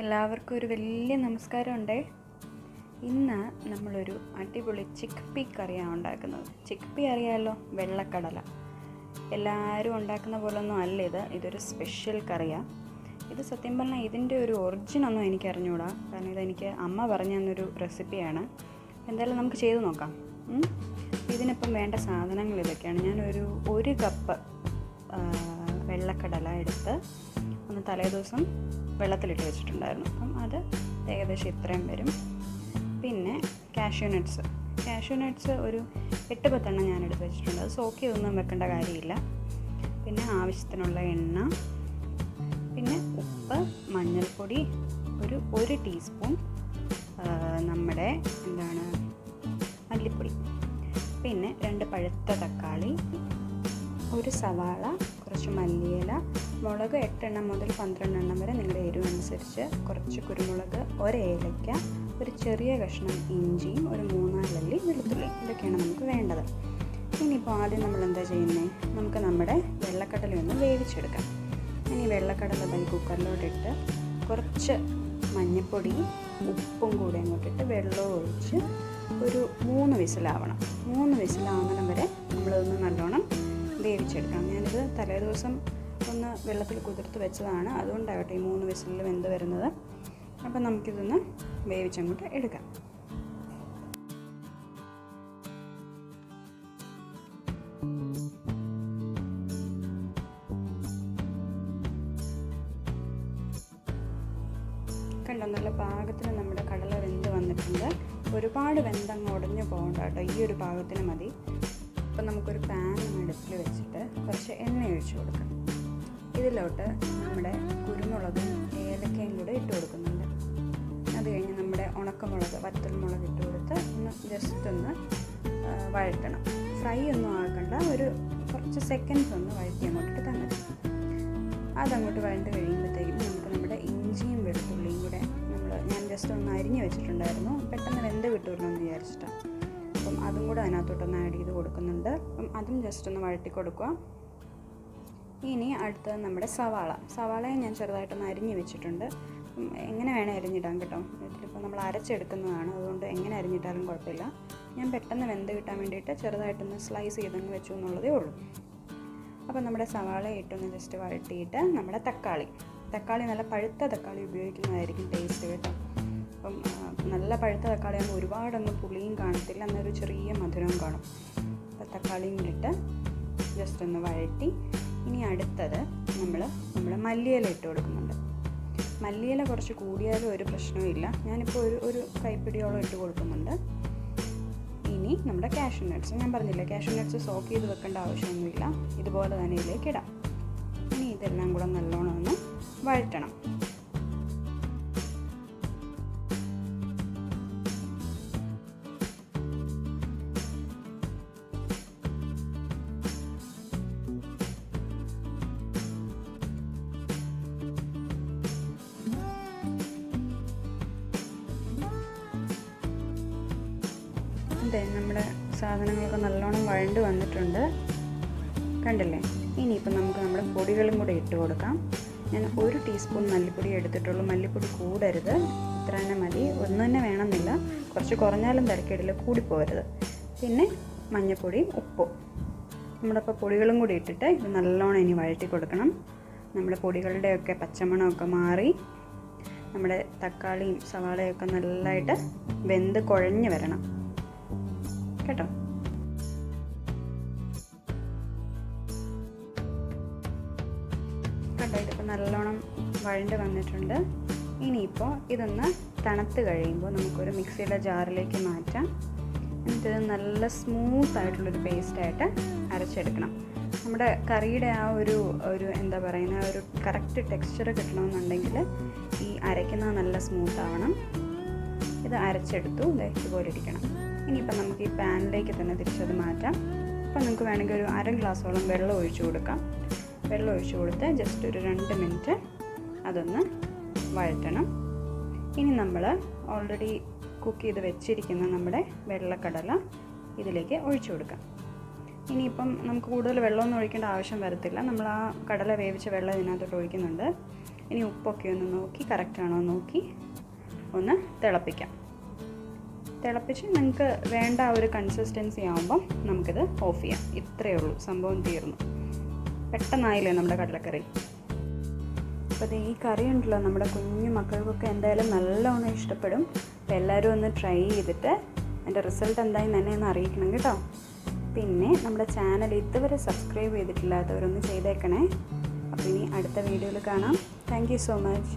എല്ലാവർക്കും ഒരു വലിയ നമസ്കാരമുണ്ടേ. ഇന്ന് നമ്മളൊരു അടിപൊളി ചിക്ക്പീ കറിയാണ് ഉണ്ടാക്കുന്നത്. ചിക്ക്പീ അറിയാമല്ലോ, വെള്ളക്കടല. എല്ലാവരും ഉണ്ടാക്കുന്ന പോലൊന്നും അല്ല ഇതൊരു സ്പെഷ്യൽ കറിയാണ്. ഇത് സത്യം പറഞ്ഞാൽ ഇതിൻ്റെ ഒരു ഒറിജിനൊന്നും എനിക്ക് അറിഞ്ഞുകൂടാ, കാരണം ഇതെനിക്ക് അമ്മ പറഞ്ഞു തന്നൊരു റെസിപ്പിയാണ്. എന്തായാലും നമുക്ക് ചെയ്ത് നോക്കാം. ഇതിനിപ്പം വേണ്ട സാധനങ്ങൾ ഇതൊക്കെയാണ്. ഞാനൊരു 1 കപ്പ് വെള്ളക്കടല എടുത്ത് ഒന്ന് തലേദിവസം വെള്ളത്തിലിട്ട് വെച്ചിട്ടുണ്ടായിരുന്നു. അപ്പം അത് ഏകദേശം ഇത്രയും വരും. പിന്നെ കാഷ്യൂനട്ട്സ് ഒരു 8-10 ഞാൻ എടുത്ത് വെച്ചിട്ടുണ്ട്. അത് സോക്ക് ചെയ്തൊന്നും വെക്കേണ്ട കാര്യമില്ല. പിന്നെ ആവശ്യത്തിനുള്ള എണ്ണ, പിന്നെ ഉപ്പ്, മഞ്ഞൾപ്പൊടി, ഒരു ടീസ്പൂൺ നമ്മുടെ മല്ലിപ്പൊടി, പിന്നെ 2 പഴുത്ത തക്കാളി, ഒരു സവാള, കുറച്ച് മല്ലിയില, മുളക് 8 മുതൽ 12 വരെ നിങ്ങളുടെ എരിവനുസരിച്ച്, കുറച്ച് കുരുമുളക്, 1 ഏലയ്ക്ക, ഒരു ചെറിയ കഷ്ണം ഇഞ്ചിയും, ഒരു 3-4 അല്ലി വെളുത്തുള്ളി. ഇതൊക്കെയാണ് നമുക്ക് വേണ്ടത്. ഇനിയിപ്പോൾ ആദ്യം നമ്മൾ എന്താ ചെയ്യുന്നത്, നമുക്ക് നമ്മുടെ വെള്ളക്കടല ഒന്ന് വേവിച്ചെടുക്കാം. ഇനി വെള്ളക്കടല കുക്കറിലോട്ടിട്ട് കുറച്ച് മഞ്ഞൾപ്പൊടിയും ഉപ്പും കൂടെ അങ്ങോട്ടിട്ട് വെള്ളവും ഒഴിച്ച് ഒരു 3 വിസിലാവണം. 3 വിസിലാവുന്നിടം വരെ നമ്മളതൊന്ന് നല്ലോണം വേവിച്ചെടുക്കാം. ഞാനിത് തലേദിവസം ഒന്ന് വെള്ളത്തിൽ കുതിർത്ത് വെച്ചതാണ്, അതുകൊണ്ടാകട്ടെ ഈ 3 വിസിലിൽ വെന്ത് വരുന്നത്. അപ്പം നമുക്കിതൊന്ന് വേവിച്ചങ്ങോട്ട് എടുക്കാം. കണ്ടോ, നല്ല പാകത്തിന് നമ്മുടെ കടല വെന്ത് വന്നിട്ടുണ്ട്. ഒരുപാട് വെന്തങ്ങ് ഉടഞ്ഞു പോകണ്ട കേട്ടോ, ഈ ഒരു പാകത്തിന് മതി. അപ്പം നമുക്കൊരു പാൻ അടുപ്പിൽ വെച്ചിട്ട് കുറച്ച് എണ്ണ ഒഴിച്ച് കൊടുക്കാം. ഇതിലോട്ട് നമ്മുടെ കുരുമുളകും ഏലക്കയും കൂടെ ഇട്ട് കൊടുക്കുന്നുണ്ട്. അത് കഴിഞ്ഞ് നമ്മുടെ ഉണക്കമുളക്, വറ്റൽമുളക് ഇട്ട് കൊടുത്ത് ജസ്റ്റ് ഒന്ന് വഴറ്റണം. ഫ്രൈ ഒന്നും ആക്കണ്ട, ഒരു കുറച്ച് സെക്കൻഡ്സ് ഒന്ന് വഴറ്റി അങ്ങോട്ടിട്ട് തന്നെ. അതങ്ങോട്ട് വഴണ്ട് കഴിയുമ്പോഴത്തേക്കും നമുക്ക് നമ്മുടെ ഇഞ്ചിയും വെളുത്തുള്ളിയും കൂടെ ഞാൻ ജസ്റ്റ് ഒന്ന് അരിഞ്ഞ് വെച്ചിട്ടുണ്ടായിരുന്നു, പെട്ടെന്ന് വെന്ത് കിട്ടുമല്ലോ എന്ന് വിചാരിച്ചിട്ടാണ്. അപ്പം അതും കൂടെ അതിനകത്തോട്ടൊന്ന് ആഡ് ചെയ്ത് കൊടുക്കുന്നുണ്ട്. അപ്പം അതും ജസ്റ്റ് ഒന്ന് വഴറ്റി കൊടുക്കുക. ഇനി അടുത്തത് നമ്മുടെ സവാളയെ ഞാൻ ചെറുതായിട്ടൊന്ന് അരിഞ്ഞ് വെച്ചിട്ടുണ്ട്. എങ്ങനെ വേണേൽ അരിഞ്ഞിടാം കേട്ടോ. ഇതിലിപ്പോൾ നമ്മൾ അരച്ചെടുക്കുന്നതാണ്, അതുകൊണ്ട് എങ്ങനെ അരിഞ്ഞിട്ടാലും കുഴപ്പമില്ല. ഞാൻ പെട്ടെന്ന് വെന്ത് കിട്ടാൻ വേണ്ടിയിട്ട് ചെറുതായിട്ടൊന്ന് സ്ലൈസ് ചെയ്തങ്ങ് വെച്ചു എന്നുള്ളതേ ഉള്ളൂ. അപ്പം നമ്മുടെ സവാളയെ ഇട്ടൊന്ന് ജസ്റ്റ് വഴറ്റിയിട്ട് നമ്മുടെ തക്കാളി നല്ല പഴുത്ത തക്കാളി ഉപയോഗിക്കുന്നതായിരിക്കും ടേസ്റ്റ് കേട്ടോ. അപ്പം നല്ല പഴുത്ത തക്കാളി ആകുമ്പോൾ ഒരുപാടൊന്നും പുളിയും കാണത്തില്ല, എന്നൊരു ചെറിയ മധുരവും കാണും. അപ്പം തക്കാളിയും ഇട്ട് ജസ്റ്റ് ഒന്ന് വഴറ്റി. ഇനി അടുത്തത് നമ്മൾ മല്ലിയില ഇട്ട് കൊടുക്കുന്നുണ്ട്. മല്ലിയില കുറച്ച് കൂടിയാലും ഒരു പ്രശ്നവുമില്ല. ഞാനിപ്പോൾ ഒരു കൈപ്പിടിയോളം ഇട്ട് കൊടുക്കുന്നുണ്ട്. ഇനി നമ്മുടെ കാഷ്യൂനട്ട്സ്, ഞാൻ പറഞ്ഞില്ലേ കാഷ്യൂനട്ട്സ് സോക്ക് ചെയ്ത് വെക്കേണ്ട ആവശ്യമൊന്നുമില്ല, ഇതുപോലെ തന്നെ ഇതിലേക്ക് ഇടാം. ഇനി ഇതെല്ലാം കൂടെ നല്ലോണം ഒന്ന് വഴറ്റണം. അതെ, നമ്മുടെ സാധനങ്ങളൊക്കെ നല്ലോണം വഴണ്ട് വന്നിട്ടുണ്ട്, കണ്ടില്ലേ. ഇനിയിപ്പോൾ നമുക്ക് നമ്മുടെ പൊടികളും കൂടെ ഇട്ട് കൊടുക്കാം. ഞാൻ 1 ടീസ്പൂൺ മല്ലിപ്പൊടി എടുത്തിട്ടുള്ളൂ. മല്ലിപ്പൊടി കൂടരുത്, ഇത്ര തന്നെ മതി. ഒന്നും തന്നെ വേണമെന്നില്ല, കുറച്ച് കുറഞ്ഞാലും തിരക്കിടില്ല, കൂടിപ്പോകരുത്. പിന്നെ മഞ്ഞൾപ്പൊടിയും ഉപ്പും നമ്മുടെ ഇപ്പോൾ പൊടികളും കൂടി ഇട്ടിട്ട് ഇത് നല്ലോണം ഇനി വഴറ്റി കൊടുക്കണം. നമ്മുടെ പൊടികളുടെയൊക്കെ പച്ചമണമൊക്കെ മാറി നമ്മുടെ തക്കാളിയും സവാളയൊക്കെ നല്ലതായിട്ട് വെന്ത് കുഴഞ്ഞ് വരണം കേട്ടോ. കണ്ടോ, ഇതിപ്പോൾ നല്ലോണം വഴണ്ട് വന്നിട്ടുണ്ട്. ഇനിയിപ്പോൾ ഇതൊന്ന് തണുത്ത് കഴിയുമ്പോൾ നമുക്കൊരു മിക്സിയുടെ ജാറിലേക്ക് മാറ്റാം. എന്നിട്ട് ഇത് നല്ല സ്മൂത്തായിട്ടുള്ളൊരു പേസ്റ്റായിട്ട് അരച്ചെടുക്കണം. നമ്മുടെ കറിയുടെ ആ ഒരു എന്താ പറയുന്ന ഒരു കറക്റ്റ് ടെക്സ്ചർ കിട്ടണമെന്നുണ്ടെങ്കിൽ ഈ അരയ്ക്കുന്നത് നല്ല സ്മൂത്താവണം. ഇത് അരച്ചെടുത്തു, ഇതുപോലെ ഇരിക്കണം. ഇനിയിപ്പോൾ നമുക്ക് ഈ പാനിലേക്ക് തന്നെ തിരിച്ചത് മാറ്റാം. അപ്പോൾ നമുക്ക് വേണമെങ്കിൽ ഒരു 1/2 ഗ്ലാസ്സോളം വെള്ളം ഒഴിച്ചു കൊടുക്കാം. വെള്ളം ഒഴിച്ച് കൊടുത്ത് ജസ്റ്റ് ഒരു 2 മിനിറ്റ് അതൊന്ന് വഴറ്റണം. ഇനി നമ്മൾ ഓൾറെഡി കുക്ക് ചെയ്ത് വെച്ചിരിക്കുന്ന നമ്മുടെ വെള്ളക്കടല ഇതിലേക്ക് ഒഴിച്ചു കൊടുക്കാം. ഇനിയിപ്പം നമുക്ക് കൂടുതൽ വെള്ളമൊന്നും ഒഴിക്കേണ്ട ആവശ്യം വരത്തില്ല, നമ്മൾ ആ കടല വേവിച്ച വെള്ളം ഇതിനകത്തോട്ട് ഒഴിക്കുന്നുണ്ട്. ഇനി ഉപ്പൊക്കെ ഒന്ന് നോക്കി കറക്റ്റാണോ നോക്കി ഒന്ന് തിളപ്പിക്കാം. തിളപ്പിച്ച് നിങ്ങൾക്ക് വേണ്ട ഒരു കൺസിസ്റ്റൻസി ആകുമ്പം നമുക്കിത് ഓഫ് ചെയ്യാം. ഇത്രയേ ഉള്ളൂ, സംഭവം തീർന്നു. പെട്ടെന്നായില്ലേ നമ്മുടെ കടലക്കറി. അപ്പോൾ ഈ കറി ഉണ്ടല്ലോ നമ്മുടെ കുഞ്ഞു മക്കൾക്കൊക്കെ എന്തായാലും നല്ലോണം ഇഷ്ടപ്പെടും. അപ്പോൾ എല്ലാവരും ഒന്ന് ട്രൈ ചെയ്തിട്ട് എൻ്റെ റിസൾട്ട് എന്തായെന്ന് എന്നെ ഒന്ന് അറിയിക്കണം കേട്ടോ. പിന്നെ നമ്മുടെ ചാനൽ ഇതുവരെ സബ്സ്ക്രൈബ് ചെയ്തിട്ടില്ലാത്തവരൊന്ന് ചെയ്തേക്കണേ. അപ്പോൾ ഇനി അടുത്ത വീഡിയോയിൽ കാണാം. Thank you so much.